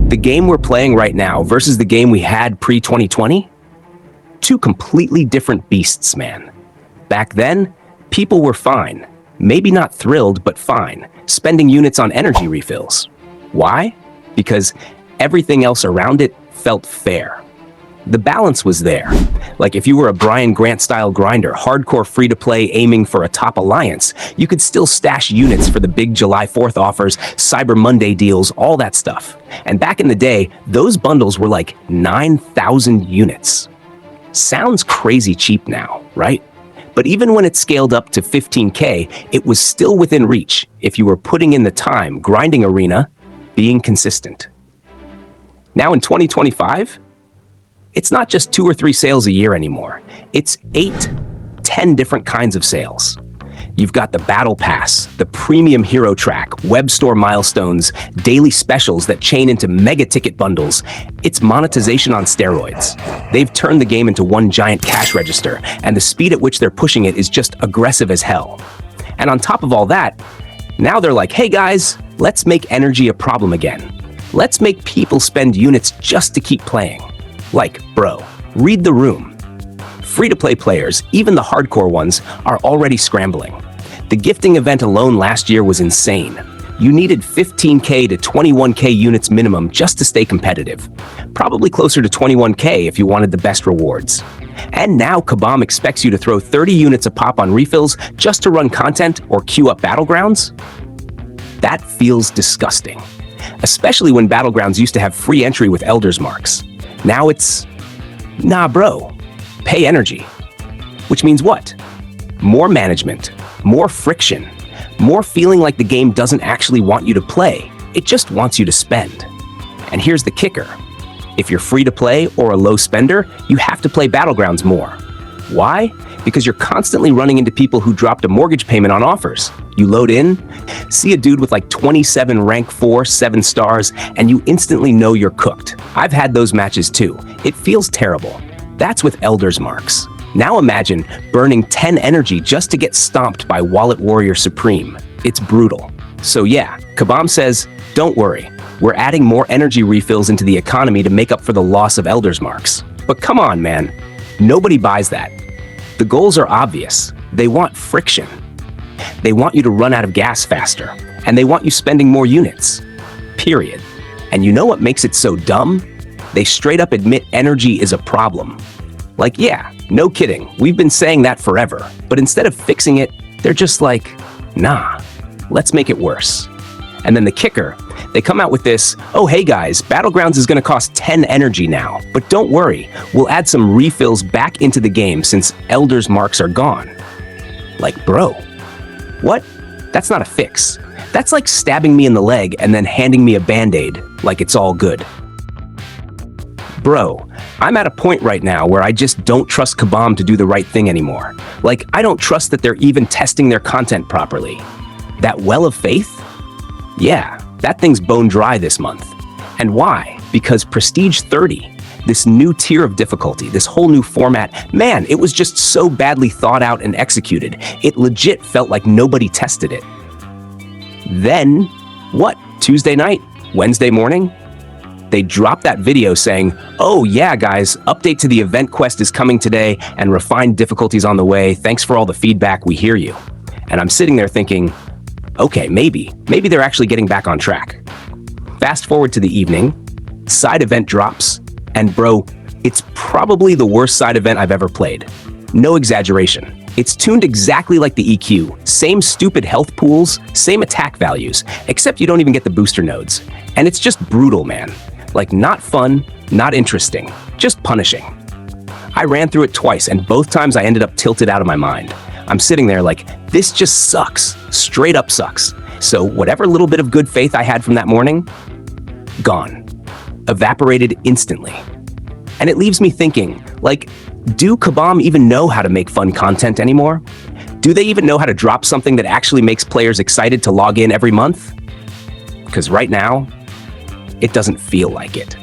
The game we're playing right now versus the game we had pre-2020? Two completely different beasts, man. Back then, people were fine. Maybe not thrilled, but fine, spending units on energy refills. Why? Because everything else around it felt fair. The balance was there. Like if you were a Brian Grant-style grinder, hardcore free-to-play aiming for a top alliance, you could still stash units for the big July 4th offers, Cyber Monday deals, all that stuff. And back in the day, those bundles were like 9,000 units. Sounds crazy cheap now, right? But even when it scaled up to 15K, it was still within reach if you were putting in the time, grinding arena, being consistent. Now in 2025, it's not just 2 or 3 sales a year anymore. It's 8, 10 different kinds of sales. You've got the Battle Pass, the Premium Hero Track, Web Store milestones, daily specials that chain into mega ticket bundles. It's monetization on steroids. They've turned the game into one giant cash register, and the speed at which they're pushing it is just aggressive as hell. And on top of all that, now they're like, hey guys, let's make energy a problem again. Let's make people spend units just to keep playing. Like, bro, read the room. Free-to-play players, even the hardcore ones, are already scrambling. The gifting event alone last year was insane. You needed 15K to 21K units minimum just to stay competitive. Probably closer to 21K if you wanted the best rewards. And now Kabam expects you to throw 30 units a pop on refills just to run content or queue up Battlegrounds? That feels disgusting. Especially when Battlegrounds used to have free entry with Elder's Marks. Now it's, nah bro, pay energy. Which means what? More management, more friction, more feeling like the game doesn't actually want you to play, it just wants you to spend. And here's the kicker. If you're free to play or a low spender, you have to play Battlegrounds more. Why? Because you're constantly running into people who dropped a mortgage payment on offers. You load in, see a dude with like 27 rank 4, 7 stars, and you instantly know you're cooked. I've had those matches too. It feels terrible. That's with Elder's Marks. Now imagine burning 10 energy just to get stomped by Wallet Warrior Supreme. It's brutal. So yeah, Kabam says, don't worry. We're adding more energy refills into the economy to make up for the loss of Elder's Marks. But come on, man. Nobody buys that. The goals are obvious. They want friction. They want you to run out of gas faster, and they want you spending more units. Period. And you know what makes it so dumb? They straight up admit energy is a problem. Like, yeah, no kidding, we've been saying that forever, but instead of fixing it, they're just like, nah, let's make it worse. And then the kicker, they come out with this, oh hey guys, Battlegrounds is gonna cost 10 energy now, but don't worry, we'll add some refills back into the game since Elder's Marks are gone. Like, bro, what? That's not a fix. That's like stabbing me in the leg and then handing me a Band-Aid, like it's all good. Bro, I'm at a point right now where I just don't trust Kabam to do the right thing anymore. Like, I don't trust that they're even testing their content properly. That well of faith? Yeah, that thing's bone dry this month. And why? Because Prestige 30, this new tier of difficulty, this whole new format, man, it was just so badly thought out and executed. It legit felt like nobody tested it. Then, what? Tuesday night? Wednesday morning? They dropped that video saying, oh yeah guys, update to the event quest is coming today and refined difficulties on the way. Thanks for all the feedback, we hear you. And I'm sitting there thinking, okay, maybe they're actually getting back on track. Fast forward to the evening, side event drops, and bro, it's probably the worst side event I've ever played. No exaggeration. It's tuned exactly like the EQ, same stupid health pools, same attack values, except you don't even get the booster nodes. And it's just brutal, man. Like, not fun, not interesting, just punishing. I ran through it twice, and both times I ended up tilted out of my mind. I'm sitting there like, this just sucks, straight up sucks. So whatever little bit of good faith I had from that morning, gone, evaporated instantly. And it leaves me thinking, like, do Kabam even know how to make fun content anymore? Do they even know how to drop something that actually makes players excited to log in every month? Because right now, it doesn't feel like it.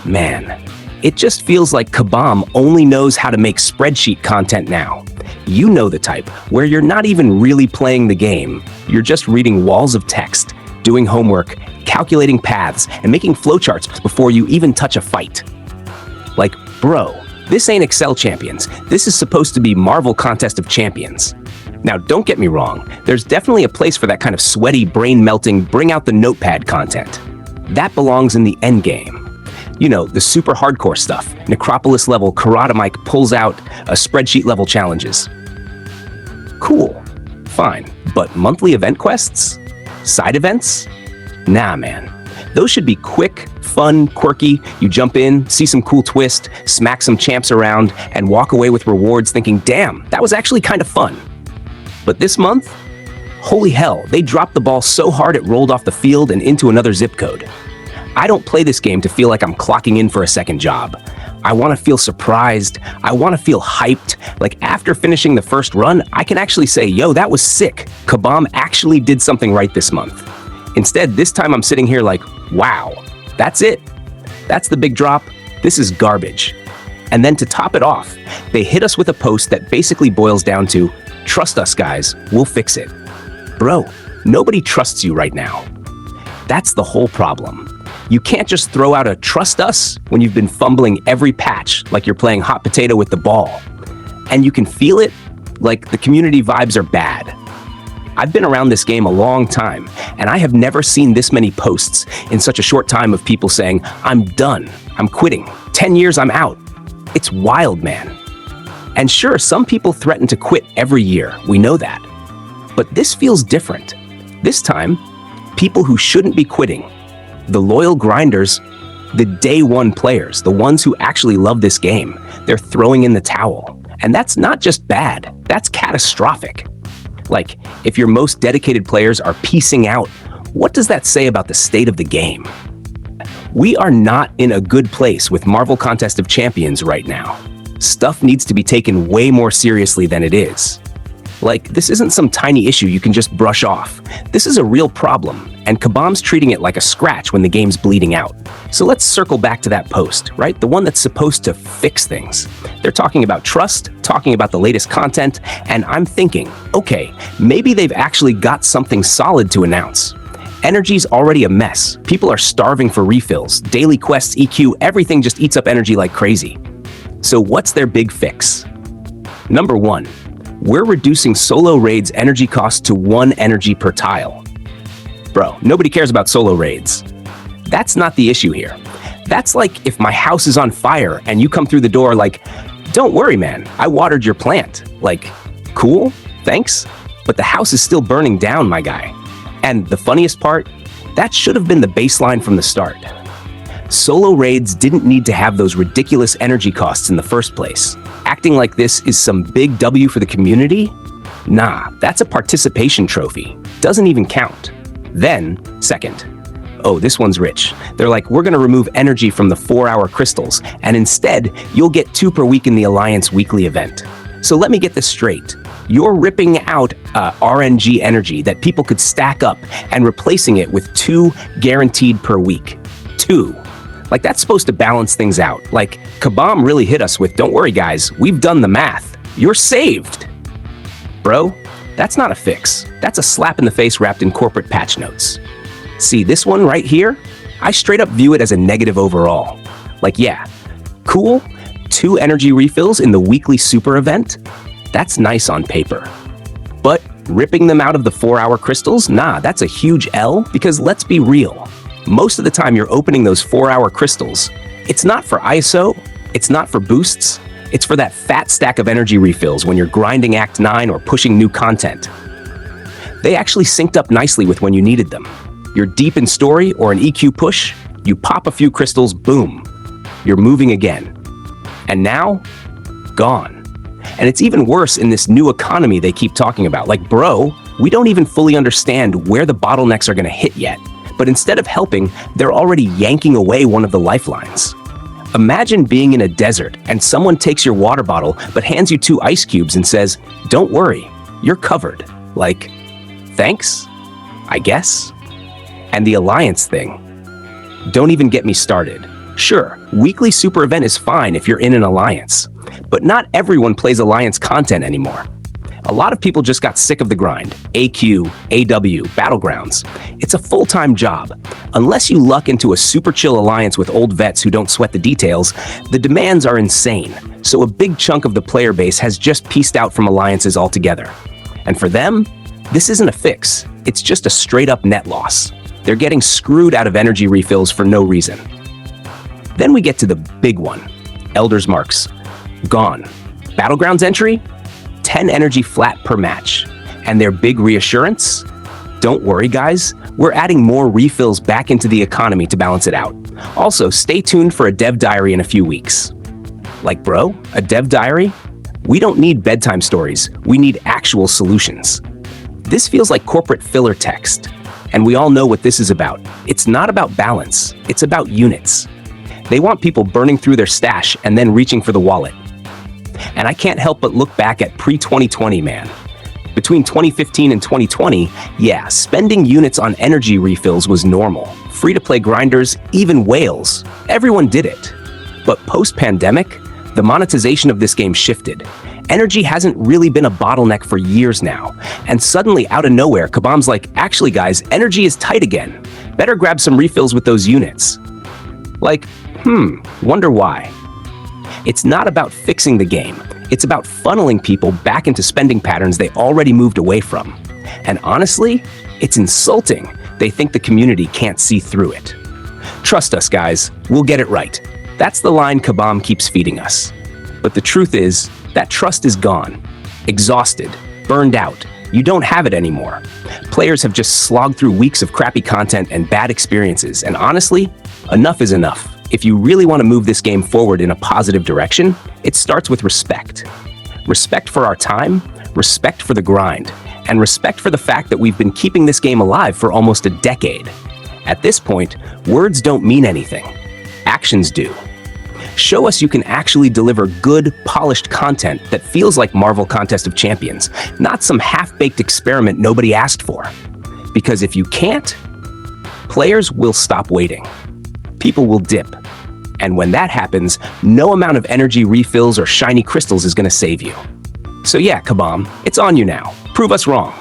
Man, it just feels like Kabam only knows how to make spreadsheet content now. You know the type, where you're not even really playing the game, you're just reading walls of text, doing homework, calculating paths, and making flowcharts before you even touch a fight. Like, bro, this ain't Excel Champions. This is supposed to be Marvel Contest of Champions. Now, don't get me wrong. There's definitely a place for that kind of sweaty, brain-melting, bring-out-the-notepad content. That belongs in the end game. You know, the super hardcore stuff. Necropolis-level Karate Mike pulls out a spreadsheet-level challenges. Cool. Fine. But monthly event quests? Side events? Nah, man. Those should be quick, fun, quirky. You jump in, see some cool twist, smack some champs around, and walk away with rewards thinking, damn, that was actually kind of fun. But this month, holy hell, they dropped the ball so hard it rolled off the field and into another zip code. I don't play this game to feel like I'm clocking in for a second job. I want to feel surprised. I want to feel hyped. Like after finishing the first run, I can actually say, yo, that was sick. Kabam actually did something right this month. Instead, this time I'm sitting here like, wow, that's it. That's the big drop. This is garbage. And then to top it off, they hit us with a post that basically boils down to, trust us guys, we'll fix it. Bro, nobody trusts you right now. That's the whole problem. You can't just throw out a trust us when you've been fumbling every patch like you're playing hot potato with the ball. And you can feel it, like the community vibes are bad. I've been around this game a long time, and I have never seen this many posts in such a short time of people saying, I'm done, I'm quitting, 10 years I'm out. It's wild, man. And sure, some people threaten to quit every year, we know that. But this feels different. This time, people who shouldn't be quitting, the loyal grinders, the day one players, the ones who actually love this game, they're throwing in the towel. And that's not just bad, that's catastrophic. Like, if your most dedicated players are peacing out, what does that say about the state of the game? We are not in a good place with Marvel Contest of Champions right now. Stuff needs to be taken way more seriously than it is. Like, this isn't some tiny issue you can just brush off. This is a real problem, and Kabam's treating it like a scratch when the game's bleeding out. So let's circle back to that post, right? The one that's supposed to fix things. They're talking about trust, talking about the latest content, and I'm thinking, okay, maybe they've actually got something solid to announce. Energy's already a mess. People are starving for refills. Daily quests, EQ, everything just eats up energy like crazy. So what's their big fix? Number one, we're reducing solo raids' energy cost to 1 energy per tile. Bro, nobody cares about solo raids. That's not the issue here. That's like if my house is on fire and you come through the door like, don't worry, man, I watered your plant. Like, cool, thanks, but the house is still burning down, my guy. And the funniest part, that should have been the baseline from the start. Solo raids didn't need to have those ridiculous energy costs in the first place. Acting like this is some big W for the community? Nah, that's a participation trophy. Doesn't even count. Then, second, oh, this one's rich. They're like, we're gonna remove energy from the 4-hour crystals, and instead, you'll get 2 per week in the Alliance weekly event. So let me get this straight. You're ripping out RNG energy that people could stack up and replacing it with 2 guaranteed per week. 2. Like, that's supposed to balance things out. Like, Kabam really hit us with, don't worry guys, we've done the math. You're saved. Bro, that's not a fix. That's a slap in the face wrapped in corporate patch notes. See, this one right here, I straight up view it as a negative overall. Like, yeah, cool, 2 energy refills in the weekly super event? That's nice on paper. But ripping them out of the 4-hour crystals? Nah, that's a huge L, because let's be real. Most of the time you're opening those 4-hour crystals, it's not for ISO, it's not for boosts, it's for that fat stack of energy refills when you're grinding Act 9 or pushing new content. They actually synced up nicely with when you needed them. You're deep in story or an EQ push, you pop a few crystals, boom, you're moving again. And now, gone. And it's even worse in this new economy they keep talking about. Like, bro, we don't even fully understand where the bottlenecks are gonna hit yet. But instead of helping, they're already yanking away one of the lifelines. Imagine being in a desert and someone takes your water bottle but hands you 2 ice cubes and says, don't worry, you're covered. Like, thanks, I guess. And the Alliance thing. Don't even get me started. Sure, weekly super event is fine if you're in an Alliance, but not everyone plays Alliance content anymore. A lot of people just got sick of the grind. AQ, AW, Battlegrounds. It's a full-time job. Unless you luck into a super chill alliance with old vets who don't sweat the details, the demands are insane. So a big chunk of the player base has just pieced out from alliances altogether. And for them, this isn't a fix. It's just a straight-up net loss. They're getting screwed out of energy refills for no reason. Then we get to the big one. Elder's Marks. Gone. Battlegrounds entry? 10 energy flat per match. And their big reassurance? Don't worry, guys. We're adding more refills back into the economy to balance it out. Also, stay tuned for a dev diary in a few weeks. Like, bro, a dev diary? We don't need bedtime stories. We need actual solutions. This feels like corporate filler text. And we all know what this is about. It's not about balance. It's about units. They want people burning through their stash and then reaching for the wallet. And I can't help but look back at pre-2020, man. Between 2015 and 2020, yeah, spending units on energy refills was normal. Free-to-play grinders, even whales. Everyone did it. But post-pandemic, the monetization of this game shifted. Energy hasn't really been a bottleneck for years now. And suddenly, out of nowhere, Kabam's like, actually guys, energy is tight again. Better grab some refills with those units. Like, wonder why. It's not about fixing the game. It's about funneling people back into spending patterns they already moved away from. And honestly, it's insulting. They think the community can't see through it. Trust us, guys. We'll get it right. That's the line Kabam keeps feeding us. But the truth is, that trust is gone. Exhausted. Burned out. You don't have it anymore. Players have just slogged through weeks of crappy content and bad experiences, and honestly, enough is enough. If you really want to move this game forward in a positive direction, it starts with respect. Respect for our time, respect for the grind, and respect for the fact that we've been keeping this game alive for almost a decade. At this point, words don't mean anything. Actions do. Show us you can actually deliver good, polished content that feels like Marvel Contest of Champions, not some half-baked experiment nobody asked for. Because if you can't, players will stop waiting. People will dip. And when that happens, no amount of energy refills or shiny crystals is going to save you. So yeah, Kabam, it's on you now. Prove us wrong.